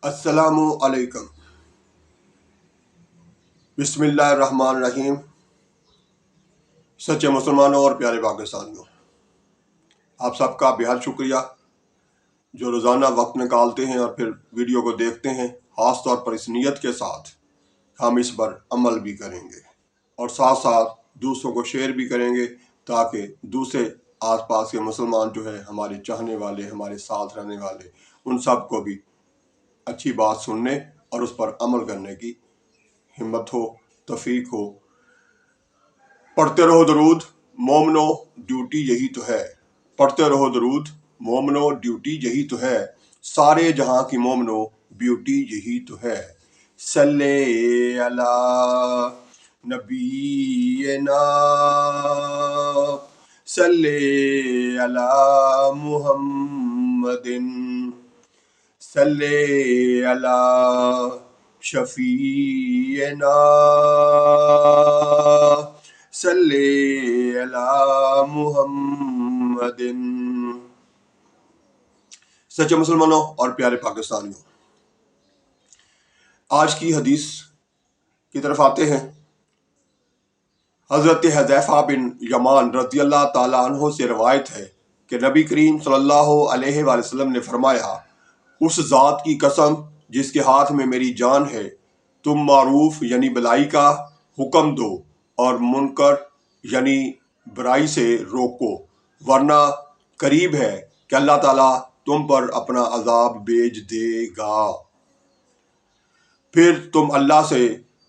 السلام علیکم، بسم اللہ الرحمن الرحیم۔ سچے مسلمانوں اور پیارے پاکستانیوں، آپ سب کا بے حد شکریہ جو روزانہ وقت نکالتے ہیں اور پھر ویڈیو کو دیکھتے ہیں، خاص طور پر اس نیت کے ساتھ ہم اس پر عمل بھی کریں گے اور ساتھ ساتھ دوسروں کو شیئر بھی کریں گے تاکہ دوسرے آس پاس کے مسلمان جو ہے ہمارے چاہنے والے، ہمارے ساتھ رہنے والے، ان سب کو بھی اچھی بات سننے اور اس پر عمل کرنے کی ہمت ہو، توفیق ہو۔ پڑھتے رہو درود مومنو، ڈیوٹی یہی تو ہے۔ پڑھتے رہو درود مومنو، ڈیوٹی یہی تو ہے۔ سارے جہاں کی مومنو، بیوٹی یہی تو ہے۔ صلی علی نبینا، صلی علی محمد، صلی علی شفیعنا، صلی علی محمد۔ سچے مسلمانوں اور پیارے پاکستانیوں، آج کی حدیث کی طرف آتے ہیں۔ حضرت حذیفہ بن یمان رضی اللہ تعالیٰ عنہ سے روایت ہے کہ نبی کریم صلی اللہ علیہ وآلہ وسلم نے فرمایا، اس ذات کی قسم جس کے ہاتھ میں میری جان ہے، تم معروف یعنی بلائی کا حکم دو اور منکر یعنی برائی سے روکو، ورنہ قریب ہے کہ اللہ تعالیٰ تم پر اپنا عذاب بھیج دے گا۔ پھر تم اللہ سے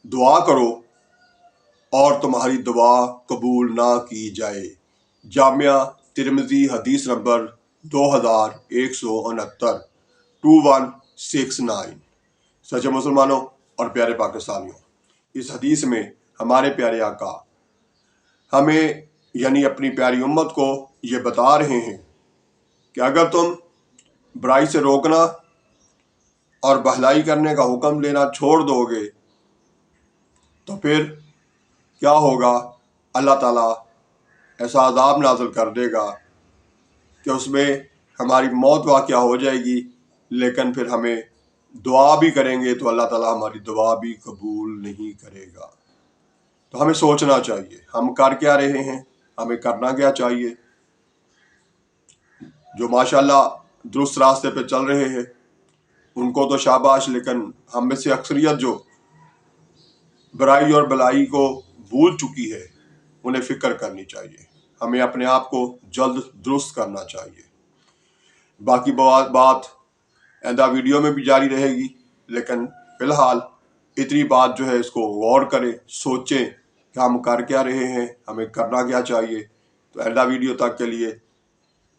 دعا کرو اور تمہاری دعا قبول نہ کی جائے۔ جامعہ ترمذی حدیث نمبر 2169، 2169۔ سچے مسلمانوں اور پیارے پاکستانیوں، اس حدیث میں ہمارے پیارے آقا ہمیں یعنی اپنی پیاری امت کو یہ بتا رہے ہیں کہ اگر تم برائی سے روکنا اور بھلائی کرنے کا حکم لینا چھوڑ دو گے تو پھر کیا ہوگا؟ اللہ تعالیٰ ایسا عذاب نازل کر دے گا کہ اس میں ہماری موت واقع ہو جائے گی، لیکن پھر ہمیں دعا بھی کریں گے تو اللہ تعالیٰ ہماری دعا بھی قبول نہیں کرے گا۔ تو ہمیں سوچنا چاہیے ہم کر کیا رہے ہیں، ہمیں کرنا کیا چاہیے۔ جو ماشاءاللہ درست راستے پہ چل رہے ہیں ان کو تو شاباش، لیکن ہم میں سے اکثریت جو برائی اور بلائی کو بھول چکی ہے انہیں فکر کرنی چاہیے، ہمیں اپنے آپ کو جلد درست کرنا چاہیے۔ باقی بات آئندہ ویڈیو میں بھی جاری رہے گی، لیکن فی الحال اتنی بات جو ہے اس کو غور کریں، سوچیں کہ ہم کر کیا رہے ہیں، ہمیں کرنا کیا چاہیے۔ تو آئندہ ویڈیو تک کے لیے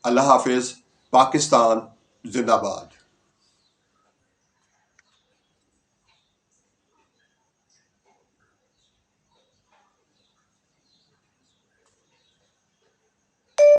اللہ حافظ۔ پاکستان زندہ باد۔